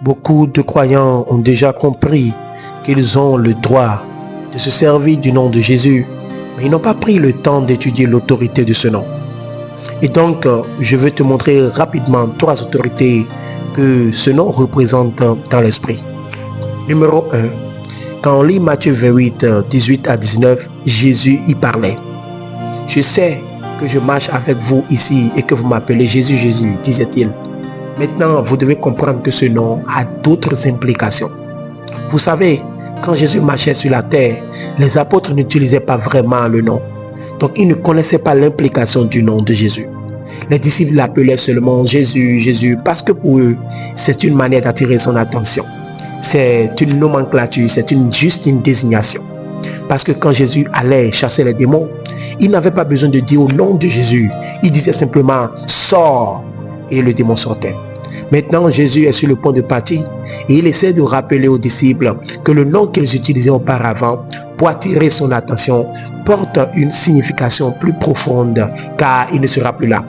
Beaucoup de croyants ont déjà compris qu'ils ont le droit de se servir du nom de Jésus, mais ils n'ont pas pris le temps d'étudier l'autorité de ce nom. Et donc, je vais te montrer rapidement 3 autorités que ce nom représente dans l'esprit. Numéro 1, quand on lit Matthieu 28, 18 à 19, Jésus y parlait. Je sais que je marche avec vous ici et que vous m'appelez Jésus, Jésus, disait-il. Maintenant, vous devez comprendre que ce nom a d'autres implications. Vous savez, quand Jésus marchait sur la terre, les apôtres n'utilisaient pas vraiment le nom. Donc, ils ne connaissaient pas l'implication du nom de Jésus. Les disciples l'appelaient seulement Jésus, Jésus, parce que pour eux, c'est une manière d'attirer son attention. C'est une nomenclature, c'est juste une désignation. Parce que quand Jésus allait chasser les démons, il n'avait pas besoin de dire au nom de Jésus. Il disait simplement « sors » et le démon sortait. Maintenant, Jésus est sur le point de partir et il essaie de rappeler aux disciples que le nom qu'ils utilisaient auparavant pour attirer son attention porte une signification plus profonde car il ne sera plus là.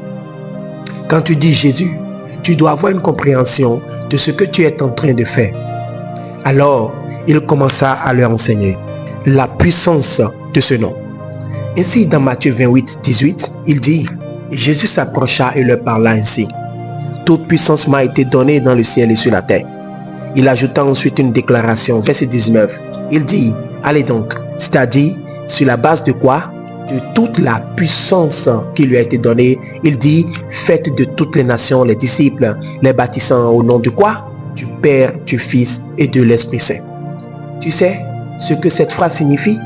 Quand tu dis Jésus, tu dois avoir une compréhension de ce que tu es en train de faire. Alors, il commença à leur enseigner la puissance de ce nom. Ainsi, dans Matthieu 28, 18, il dit, Jésus s'approcha et leur parla ainsi. Toute puissance m'a été donnée dans le ciel et sur la terre. Il ajouta ensuite une déclaration, verset 19. Il dit, allez donc, c'est-à-dire, sur la base de quoi? De toute la puissance qui lui a été donnée. Il dit, faites de toutes les nations les disciples, les baptisant au nom de quoi? Du Père, du Fils et de l'Esprit Saint. Tu sais ce que cette phrase signifie?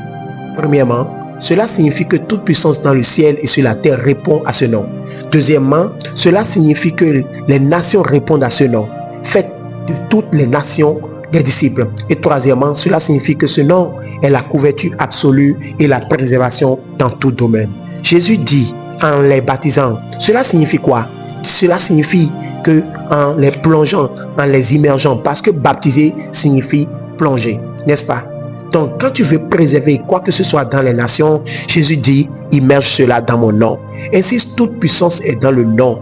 Premièrement, cela signifie que toute puissance dans le ciel et sur la terre répond à ce nom. Deuxièmement, cela signifie que les nations répondent à ce nom. Faites de toutes les nations des disciples. Et troisièmement, cela signifie que ce nom est la couverture absolue et la préservation dans tout domaine. Jésus dit en les baptisant, cela signifie quoi? Cela signifie que en les plongeant, en les immergeant, parce que baptiser signifie plonger, n'est-ce pas? Donc, quand tu veux préserver quoi que ce soit dans les nations, Jésus dit, immerge cela dans mon nom. Ainsi, toute puissance est dans le nom.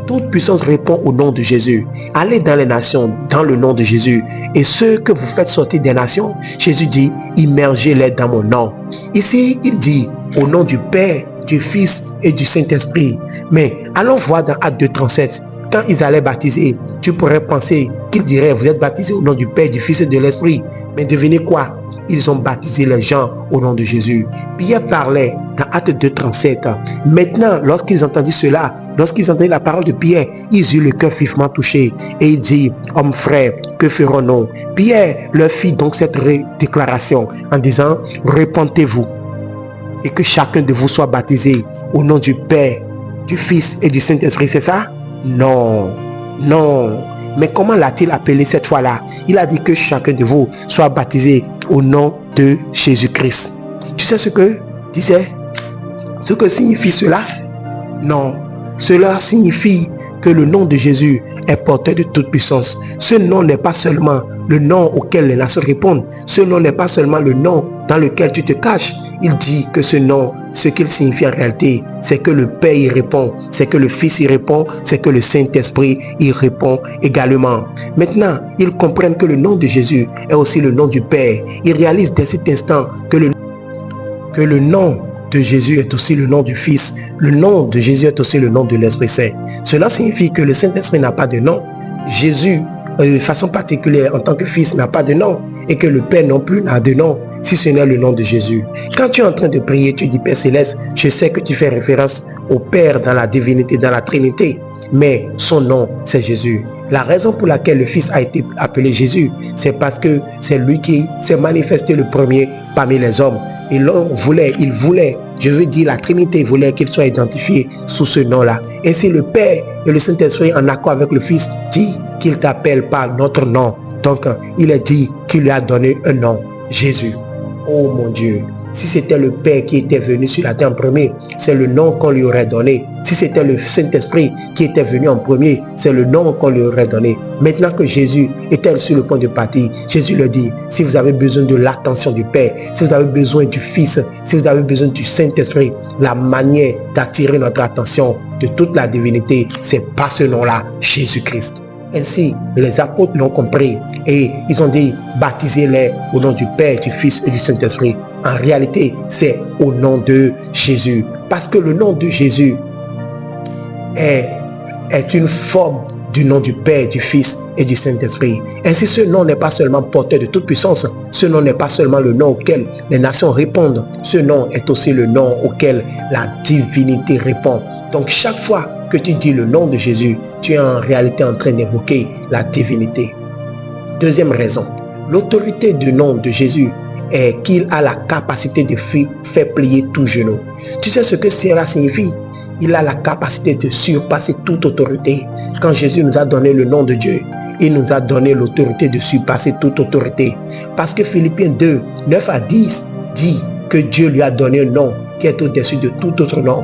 Toute puissance répond au nom de Jésus. Allez dans les nations, dans le nom de Jésus. Et ceux que vous faites sortir des nations, Jésus dit, immergez-les dans mon nom. Ici, il dit, au nom du Père, du Fils et du Saint-Esprit. Mais allons voir dans Actes 2:37. Quand ils allaient baptiser, tu pourrais penser qu'ils diraient, vous êtes baptisés au nom du Père, du Fils et de l'Esprit. Mais devinez quoi? Ils ont baptisé les gens au nom de Jésus. Pierre parlait dans Actes 2:37. Maintenant, lorsqu'ils entendirent cela, lorsqu'ils entendirent la parole de Pierre, ils eurent le cœur vivement touché. Et il dit, hommes frères, que ferons-nous? Pierre leur fit donc cette déclaration en disant, répentez-vous et que chacun de vous soit baptisé au nom du Père, du Fils et du Saint-Esprit. C'est ça? Non, non. Mais comment l'a-t-il appelé cette fois-là? Il a dit que chacun de vous soit baptisé au nom de Jésus-Christ. Tu sais ce que signifie cela? Non. Cela signifie que le nom de Jésus est porteur de toute puissance. Ce nom n'est pas seulement le nom auquel les nations répondent. Ce nom n'est pas seulement le nom dans lequel tu te caches. Il dit que ce nom, ce qu'il signifie en réalité, c'est que le Père y répond, c'est que le Fils y répond, c'est que le Saint-Esprit y répond également. Maintenant, ils comprennent que le nom de Jésus est aussi le nom du Père. Ils réalisent dès cet instant que le nom de Jésus est aussi le nom du Fils. Le nom de Jésus est aussi le nom de l'Esprit Saint. Cela signifie que le Saint-Esprit n'a pas de nom. Jésus, de façon particulière, en tant que Fils, n'a pas de nom. Et que le Père non plus n'a de nom, si ce n'est le nom de Jésus. Quand tu es en train de prier, tu dis Père Céleste, je sais que tu fais référence au Père dans la divinité, dans la Trinité. Mais son nom, c'est Jésus. La raison pour laquelle le Fils a été appelé Jésus, c'est parce que c'est lui qui s'est manifesté le premier parmi les hommes. Et l'homme voulait, je veux dire la Trinité voulait qu'il soit identifié sous ce nom-là. Ainsi le Père et le Saint-Esprit en accord avec le Fils dit qu'il t'appelle par notre nom. Donc il est dit qu'il lui a donné un nom, Jésus. Oh mon Dieu, si c'était le Père qui était venu sur la terre en premier, c'est le nom qu'on lui aurait donné. Si c'était le Saint-Esprit qui était venu en premier, c'est le nom qu'on lui aurait donné. Maintenant que Jésus était sur le point de partir, Jésus leur dit, si vous avez besoin de l'attention du Père, si vous avez besoin du Fils, si vous avez besoin du Saint-Esprit, la manière d'attirer notre attention de toute la divinité, c'est par ce nom-là, Jésus-Christ. Ainsi, les apôtres l'ont compris et ils ont dit, baptisez-les au nom du Père, du Fils et du Saint-Esprit. En réalité, c'est au nom de Jésus. Parce que le nom de Jésus est une forme du nom du Père, du Fils et du Saint-Esprit. Ainsi, ce nom n'est pas seulement porteur de toute puissance, ce nom n'est pas seulement le nom auquel les nations répondent, ce nom est aussi le nom auquel la divinité répond. Donc chaque fois que tu dis le nom de Jésus, tu es en réalité en train d'évoquer la divinité. Deuxième raison, l'autorité du nom de Jésus est qu'il a la capacité de faire plier tout genou. Tu sais ce que cela signifie? Il a la capacité de surpasser toute autorité. Quand Jésus nous a donné le nom de Dieu, il nous a donné l'autorité de surpasser toute autorité. Parce que Philippiens 2, 9 à 10 dit que Dieu lui a donné un nom qui est au-dessus de tout autre nom.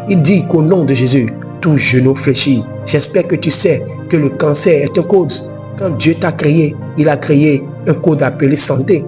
Il dit qu'au nom de Jésus, tout genou fléchit. J'espère que tu sais que le cancer est un code. Quand Dieu t'a créé, il a créé un code appelé santé.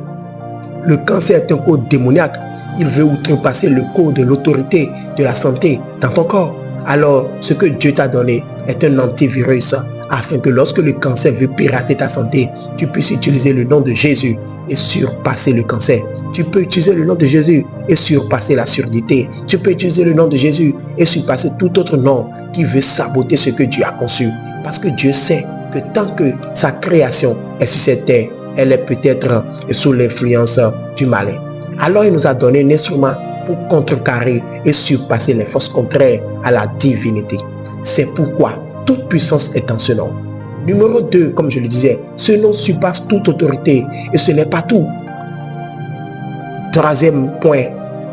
Le cancer est un code démoniaque. Il veut outrepasser le code de l'autorité de la santé dans ton corps. Alors, ce que Dieu t'a donné est un antivirus afin que lorsque le cancer veut pirater ta santé, tu puisses utiliser le nom de Jésus et surpasser le cancer. Tu peux utiliser le nom de Jésus et surpasser la surdité. Tu peux utiliser le nom de Jésus et surpasser tout autre nom qui veut saboter ce que Dieu a conçu. Parce que Dieu sait que tant que sa création est sur cette terre, elle est peut-être sous l'influence du malin. Alors il nous a donné un instrument pour contrecarrer et surpasser les forces contraires à la divinité. C'est pourquoi toute puissance est en ce nom. Numéro 2, comme je le disais, ce nom surpasse toute autorité et ce n'est pas tout. Troisième point,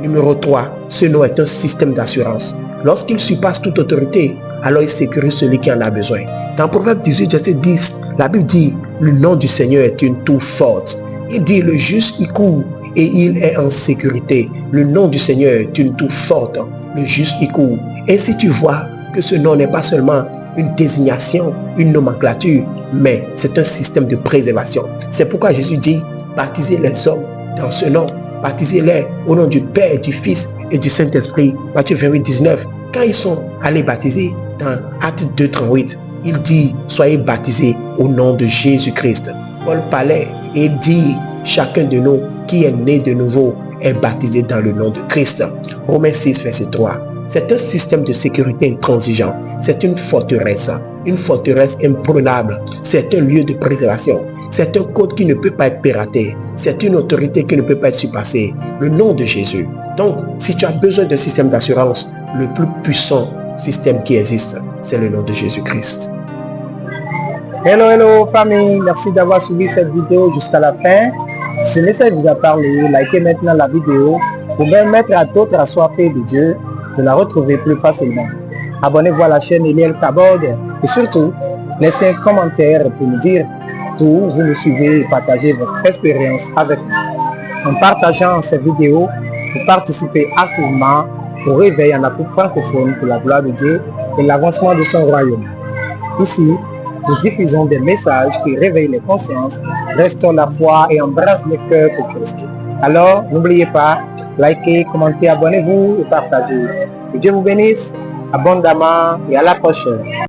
numéro 3, ce nom est un système d'assurance. Lorsqu'il surpasse toute autorité, alors il sécurise celui qui en a besoin. Dans Proverbe 18, verset 10, la Bible dit, le nom du Seigneur est une tour forte. Il dit, le juste y court et il est en sécurité. Le nom du Seigneur est une tour forte. Le juste y court. Ainsi tu vois que ce nom n'est pas seulement une désignation, une nomenclature, mais c'est un système de préservation. C'est pourquoi Jésus dit, baptisez les hommes dans ce nom. Baptisez-les au nom du Père, du Fils et du Saint-Esprit. Matthieu 28, 19. Quand ils sont allés baptiser dans Actes 2, 38, il dit, soyez baptisés au nom de Jésus-Christ. Paul parlait et dit, chacun de nous qui est né de nouveau est baptisé dans le nom de Christ. Romains 6, verset 3. C'est un système de sécurité intransigeant. C'est une forteresse imprenable. C'est un lieu de préservation. C'est un code qui ne peut pas être piraté. C'est une autorité qui ne peut pas être surpassée. Le nom de Jésus. Donc, si tu as besoin d'un système d'assurance, le plus puissant système qui existe, c'est le nom de Jésus-Christ. Hello famille, merci d'avoir suivi cette vidéo jusqu'à la fin. Si ce message vous a parlé, likez maintenant la vidéo pour permettre à d'autres assoiffés de Dieu de la retrouver plus facilement. Abonnez-vous à la chaîne Eliel Kabod et surtout, laissez un commentaire pour nous dire d'où vous nous suivez et partagez votre expérience avec nous. En partageant cette vidéo, vous participez activement au réveil en Afrique francophone pour la gloire de Dieu et l'avancement de son royaume. Ici, nous diffusons des messages qui réveillent les consciences, restaurent la foi et embrassent les cœurs pour Christ. Alors, n'oubliez pas, likez, commentez, abonnez-vous et partagez. Que Dieu vous bénisse abondamment et à la prochaine.